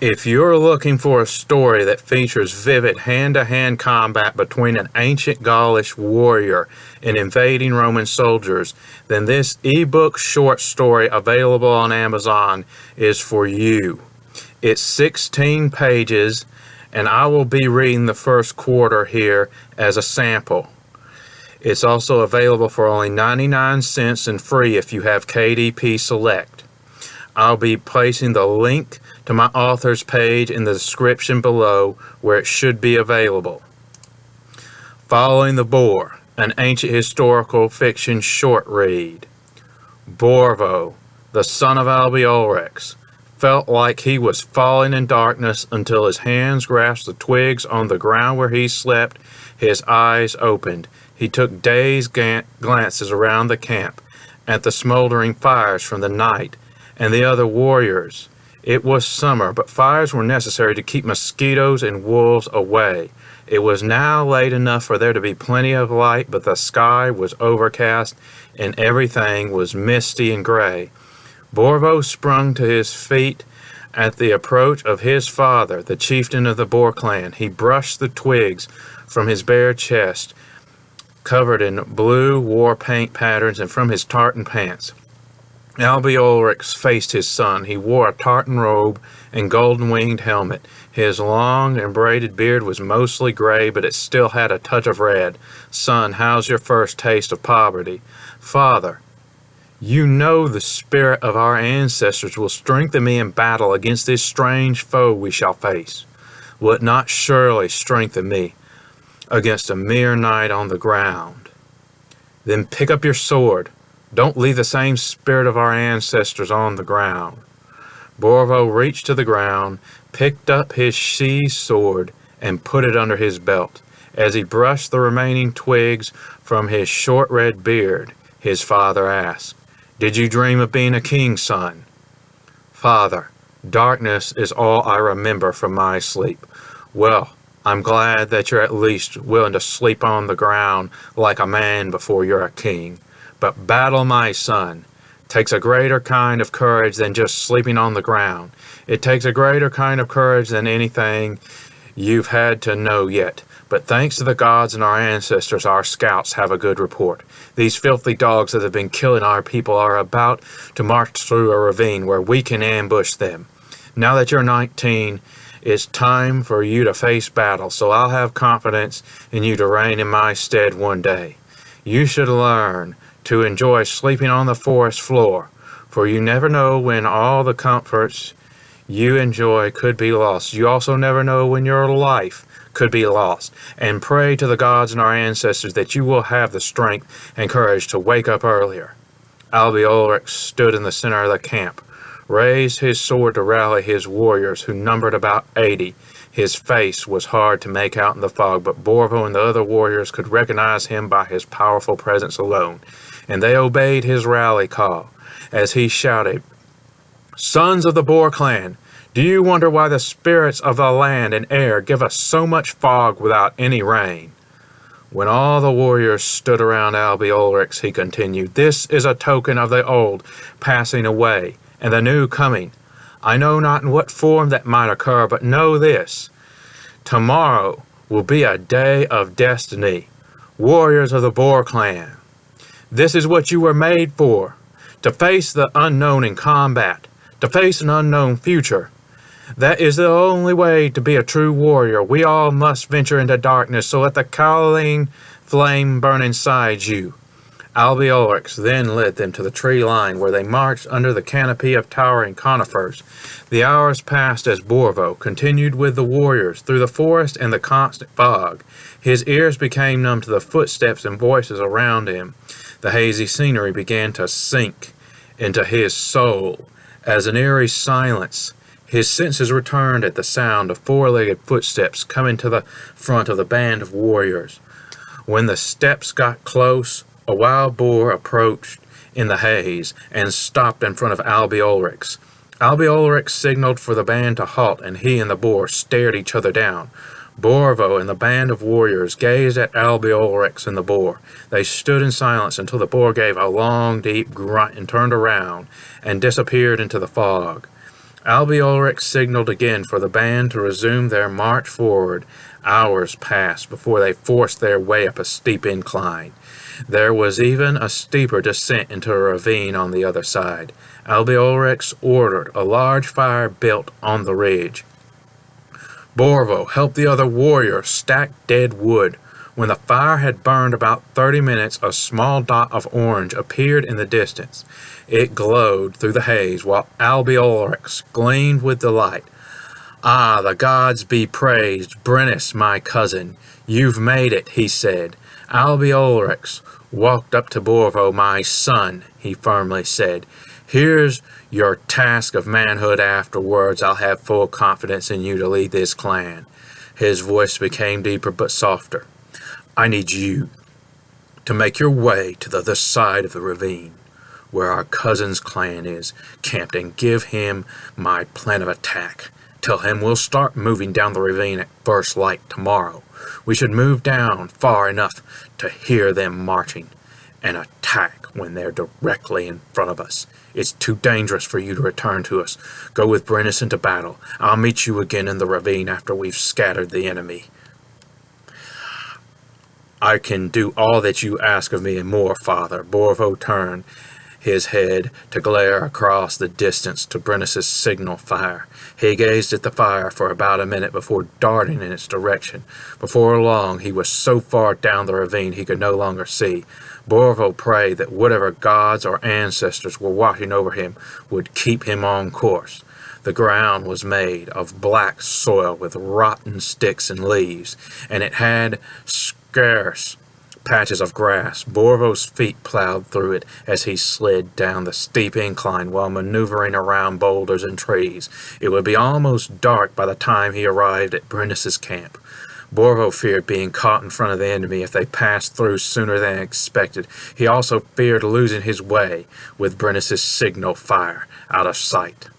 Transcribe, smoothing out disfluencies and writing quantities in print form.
If you're looking for a story that features vivid hand-to-hand combat between an ancient Gaulish warrior and invading Roman soldiers, then this ebook short story available on Amazon is for you. It's 16 pages, and I will be reading the first quarter here as a sample. It's also available for only 99 cents and free if you have KDP Select. I'll be placing the link to my author's page in the description below where it should be available. Following the Boar, an ancient historical fiction short read. Borvo, the son of Albiorix, felt like he was falling in darkness until his hands grasped the twigs on the ground where he slept. His eyes opened. He took dazed glances around the camp, at the smoldering fires from the night, and the other warriors. It was summer, but fires were necessary to keep mosquitoes and wolves away. It was now late enough for there to be plenty of light, but the sky was overcast and everything was misty and gray. Borvo sprung to his feet at the approach of his father, the chieftain of the Boar clan. He brushed the twigs from his bare chest, covered in blue war paint patterns, and from his tartan pants. Albiorix faced his son. He wore a tartan robe and golden-winged helmet. His long and braided beard was mostly gray, but it still had a touch of red. Son, how's your first taste of poverty? Father, you know the spirit of our ancestors will strengthen me in battle against this strange foe we shall face. Will it not surely strengthen me against a mere knight on the ground? Then pick up your sword. Don't leave the same spirit of our ancestors on the ground. Borvo reached to the ground, picked up his sheathed sword, and put it under his belt. As he brushed the remaining twigs from his short red beard, his father asked, "Did you dream of being a king, son?" "Father, darkness is all I remember from my sleep." "Well, I'm glad that you're at least willing to sleep on the ground like a man before you're a king. But battle, my son, takes a greater kind of courage than just sleeping on the ground. It takes a greater kind of courage than anything you've had to know yet. But thanks to the gods and our ancestors, our scouts have a good report. These filthy dogs that have been killing our people are about to march through a ravine where we can ambush them. Now that you're 19, it's time for you to face battle, so I'll have confidence in you to reign in my stead one day. You should learn to enjoy sleeping on the forest floor, for you never know when all the comforts you enjoy could be lost. You also never know when your life could be lost. And pray to the gods and our ancestors that you will have the strength and courage to wake up earlier." Albiorix stood in the center of the camp, raised his sword to rally his warriors, who numbered about 80. His face was hard to make out in the fog, but Borvo and the other warriors could recognize him by his powerful presence alone, and they obeyed his rally call as he shouted, "Sons of the Boar clan, do you wonder why the spirits of the land and air give us so much fog without any rain?" When all the warriors stood around Albiorix, he continued, "This is a token of the old passing away and the new coming. I know not in what form that might occur, but know this. Tomorrow will be a day of destiny. Warriors of the Boar clan, this is what you were made for, to face the unknown in combat, to face an unknown future. That is the only way to be a true warrior. We all must venture into darkness, so let the cowling flame burn inside you." Albiorix then led them to the tree line, where they marched under the canopy of towering conifers. The hours passed as Borvo continued with the warriors through the forest and the constant fog. His ears became numb to the footsteps and voices around him. The hazy scenery began to sink into his soul. As an eerie silence, his senses returned at the sound of four-legged footsteps coming to the front of the band of warriors. When the steps got close, a wild boar approached in the haze and stopped in front of Albiorix. Albiorix signaled for the band to halt, and he and the boar stared each other down. Borvo and the band of warriors gazed at Albiorix and the boar. They stood in silence until the boar gave a long, deep grunt and turned around and disappeared into the fog. Albiorix signaled again for the band to resume their march forward. Hours passed before they forced their way up a steep incline. There was even a steeper descent into a ravine on the other side. Albiorix ordered a large fire built on the ridge. Borvo helped the other warriors stack dead wood. When the fire had burned about 30 minutes, a small dot of orange appeared in the distance. It glowed through the haze, while Albiorix gleamed with delight. "Ah, the gods be praised, Brennus, my cousin. You've made it," he said. Albiorix walked up to Borvo. "My son," he firmly said, "here's your task of manhood. Afterwards, I'll have full confidence in you to lead this clan." His voice became deeper but softer. "I need you to make your way to the other side of the ravine, where our cousin's clan is camped, and give him my plan of attack. Tell him we'll start moving down the ravine at first light tomorrow. We should move down far enough to hear them marching and attack when they're directly in front of us. It's too dangerous for you to return to us. Go with Brennus into battle. I'll meet you again in the ravine after we've scattered the enemy." "I can do all that you ask of me and more, Father." Borvo turned his head to glare across the distance to Brennus's signal fire. He gazed at the fire for about a minute before darting in its direction. Before long, he was so far down the ravine he could no longer see. Borvo prayed that whatever gods or ancestors were watching over him would keep him on course. The ground was made of black soil with rotten sticks and leaves, and it had scarce patches of grass. Borvo's feet plowed through it as he slid down the steep incline while maneuvering around boulders and trees. It would be almost dark by the time he arrived at Brennus's camp. Borvo feared being caught in front of the enemy if they passed through sooner than expected. He also feared losing his way with Brennus's signal fire out of sight.